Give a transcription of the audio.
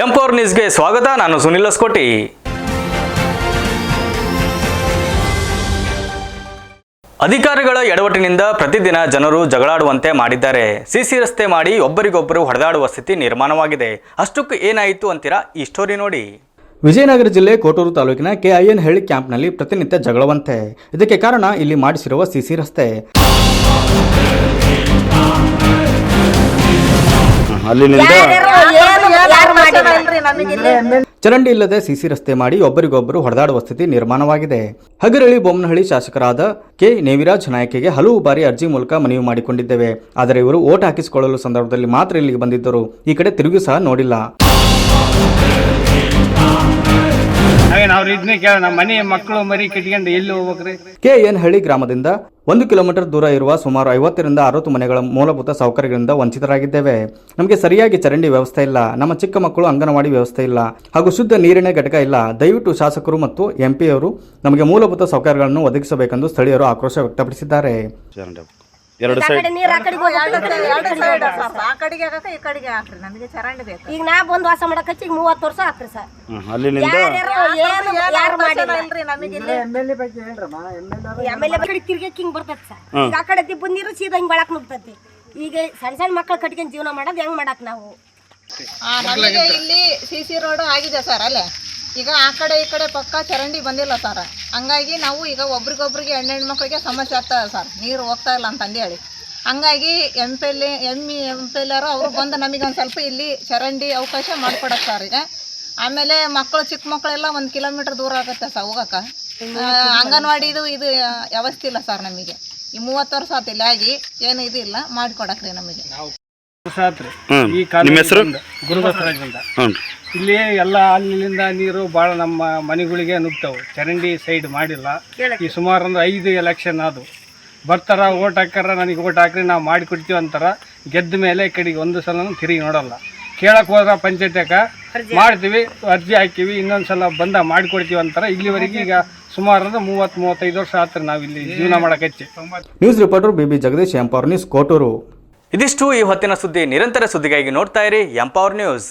ಎಂ4 ನ್ಯೂಸ್ಗೆ ಸ್ವಾಗತ. ನಾನು ಸುನಿಲ್ ಹೊಸಕೋಟಿ. ಅಧಿಕಾರಿಗಳ ಎಡವಟ್ಟಿನಿಂದ ಪ್ರತಿದಿನ ಜನರು ಜಗಳಾಡುವಂತೆ ಮಾಡಿದ್ದಾರೆ. ಸಿಸಿ ರಸ್ತೆ ಮಾಡಿ ಒಬ್ಬರಿಗೊಬ್ಬರು ಹೊಡೆದಾಡುವ ಸ್ಥಿತಿ ನಿರ್ಮಾಣವಾಗಿದೆ. ಅಷ್ಟಕ್ಕೂ ಏನಾಯಿತು ಅಂತೀರಾ? ಈ ಸ್ಟೋರಿ ನೋಡಿ. ವಿಜಯನಗರ ಜಿಲ್ಲೆ ಕೋಟೂರು ತಾಲೂಕಿನ KIN ಹಳ್ಳಿ ಕ್ಯಾಂಪ್ನಲ್ಲಿ ಪ್ರತಿನಿತ್ಯ ಜಗಳವಂತೆ. ಇದಕ್ಕೆ ಕಾರಣ ಇಲ್ಲಿ ಮಾಡಿಸಿರುವ ಸಿಸಿ ರಸ್ತೆ. ಚರಂಡಿ ಇಲ್ಲದೆ ಸಿಸಿ ರಸ್ತೆ ಮಾಡಿ ಒಬ್ಬರಿಗೊಬ್ಬರು ಹೊಡೆದಾಡುವ ಸ್ಥಿತಿ ನಿರ್ಮಾಣವಾಗಿದೆ. ಹಗರಳ್ಳಿ ಬೊಮ್ಮನಹಳ್ಳಿ ಶಾಸಕರಾದ ಕೆ ನೇವಿರಾಜ್ ನಾಯಕಿಗೆ ಹಲವು ಬಾರಿ ಅರ್ಜಿ ಮೂಲಕ ಮನವಿ ಮಾಡಿಕೊಂಡಿದ್ದೇವೆ. ಆದರೆ ಇವರು ಓಟ್ ಹಾಕಿಸಿಕೊಳ್ಳಲು ಸಂದರ್ಭದಲ್ಲಿ ಮಾತ್ರ ಇಲ್ಲಿಗೆ ಬಂದಿದ್ದರು. ಈ ಕಡೆ ತಿರುಗಿ ಸಹ ನೋಡಿಲ್ಲ. KIN ಹಳ್ಳಿ ಗ್ರಾಮದಿಂದ 1 ಕಿಲೋಮೀಟರ್ ದೂರ ಇರುವ ಸುಮಾರು 50 ರಿಂದ 60 ಮನೆಗಳ ಮೂಲಭೂತ ಸೌಕರ್ಯಗಳಿಂದ ವಂಚಿತರಾಗಿದ್ದೇವೆ. ನಮಗೆ ಸರಿಯಾಗಿ ಚರಂಡಿ ವ್ಯವಸ್ಥೆ ಇಲ್ಲ, ನಮ್ಮ ಚಿಕ್ಕ ಮಕ್ಕಳು ಅಂಗನವಾಡಿ ವ್ಯವಸ್ಥೆ ಇಲ್ಲ, ಹಾಗೂ ಶುದ್ಧ ನೀರಿನ ಘಟಕ ಇಲ್ಲ. ದಯವಿಟ್ಟು ಶಾಸಕರು ಮತ್ತು MP ಅವರು ನಮಗೆ ಮೂಲಭೂತ ಸೌಕರ್ಯಗಳನ್ನು ಒದಗಿಸಬೇಕೆಂದು ಸ್ಥಳೀಯರು ಆಕ್ರೋಶ ವ್ಯಕ್ತಪಡಿಸಿದ್ದಾರೆ. ಎರಡು ಸೈಡ್ ಈಗ ನಾ ಬಂದು ವಾಸ ಮಾಡಕ್ ಹಚ್ಚಿ 30 ವರ್ಷ ಆತ್ರಿ ಸರ್. ತಿರ್ಗಕ್ ಹಿಂಗ್ ಬರ್ತೈತಿ ಸರ್. ಈಗ ಆ ಕಡೆ ದಿಬ್ಬ ನೀರು ಸೀದಾ ಹಿಂಗ್ ಬಳಕ್ ನುಗ್ತೈತಿ. ಈಗ ಸಣ್ಣ ಮಕ್ಕಳು ಕಟ್ಕೊಂಡ್ ಜೀವನ ಮಾಡೋದು ಹೆಂಗ್ ಮಾಡಕ್ ನಾವು? ನಮಗೆ ಇಲ್ಲಿ CC ರೋಡ್ ಆಗಿದೆ ಸರ್. ಅಲ್ಲೇ ಈಗ ಆ ಕಡೆ ಈ ಕಡೆ ಪಕ್ಕ ಚರಂಡಿ ಬಂದಿಲ್ಲ ಸರ್. ಹಂಗಾಗಿ ನಾವು ಈಗ ಒಬ್ರಿಗೊಬ್ರಿಗೆ ಹೆಣ್ಣು ಮಕ್ಕಳಿಗೆ ಸಮಸ್ಯೆ ಆಗ್ತದೆ ಸರ್. ನೀರು ಹೋಗ್ತಾ ಇಲ್ಲ ಅಂತಂದೇಳಿ ಹಂಗಾಗಿ MP ಅವರು ಬಂದು ನಮಗೆ ಒಂದು ಸ್ವಲ್ಪ ಇಲ್ಲಿ ಚರಂಡಿ ಅವಕಾಶ ಮಾಡಿಕೊಡಕ್ಕೆ ಸರ್. ಈಗ ಆಮೇಲೆ ಮಕ್ಕಳು ಚಿಕ್ಕ ಮಕ್ಕಳೆಲ್ಲ 1 ಕಿಲೋಮೀಟರ್ ದೂರ ಆಗುತ್ತೆ ಸರ್ ಹೋಗಕ್ಕೆ. ಅಂಗನವಾಡಿದು ಇದು ವ್ಯವಸ್ಥೆ ಇಲ್ಲ ಸರ್ ನಮಗೆ. ಈ 30 ವರ್ಷ ಆತಿಲ್ಲ ಆಗಿ ಏನು ಇದು ಇಲ್ಲ ಮಾಡಿಕೊಡಕ್ರಿ ನಮಗೆ. ಈ ಗುರುಬಸರಾಜಿಂದ ಇಲ್ಲಿ ಎಲ್ಲ ಅಲ್ಲಿಂದ ನೀರು ಭಾಳ ನಮ್ಮ ಮನೆಗಳಿಗೆ ನುಗ್ತಾವೆ. ಚರಂಡಿ ಸೈಡ್ ಮಾಡಿಲ್ಲ. ಈ ಸುಮಾರು ಒಂದು 5 ಎಲೆಕ್ಷನ್ ಅದು ಬರ್ತಾರ, ಓಟ್ ಹಾಕಾರ, ನನಗೆ ಓಟ್ ಹಾಕ್ರಿ ನಾವು ಮಾಡಿಕೊಡ್ತೀವಿ ಅಂತಾರ. ಗೆದ್ದ ಮೇಲೆ ಈ ಕಡೆಗೆ ಒಂದು ಸಲ ತಿರುಗಿ ನೋಡಲ್ಲ. ಕೇಳಕ್ಕೆ ಹೋದ್ರೆ ಪಂಚಾಯತ್ಯಾಗ ಮಾಡ್ತೀವಿ, ಅರ್ಜಿ ಹಾಕಿವಿ, ಇನ್ನೊಂದು ಸಲ ಬಂದ ಮಾಡಿಕೊಡ್ತೀವಿ ಅಂತಾರೆ. ಇಲ್ಲಿವರೆಗೆ ಈಗ ಸುಮಾರು 30-35 ವರ್ಷ ಆತ್ರಿ ನಾವು ಇಲ್ಲಿ ಜೀವನ ಮಾಡಕ್ಕೆ ಹಚ್ಚಿ. ನ್ಯೂಸ್ ರಿಪೋರ್ಟರ್ BB ಜಗದೀಶ್, ಎಂ4 ನ್ಯೂಸ್, ಕೋಟೂರು. ಇದಿಷ್ಟು ಈ ಹೊತ್ತಿನ ಸುದ್ದಿ. ನಿರಂತರ ಸುದ್ದಿಗಾಗಿ ನೋಡ್ತಾ ಇರಿ ಎಂ4 ನ್ಯೂಸ್.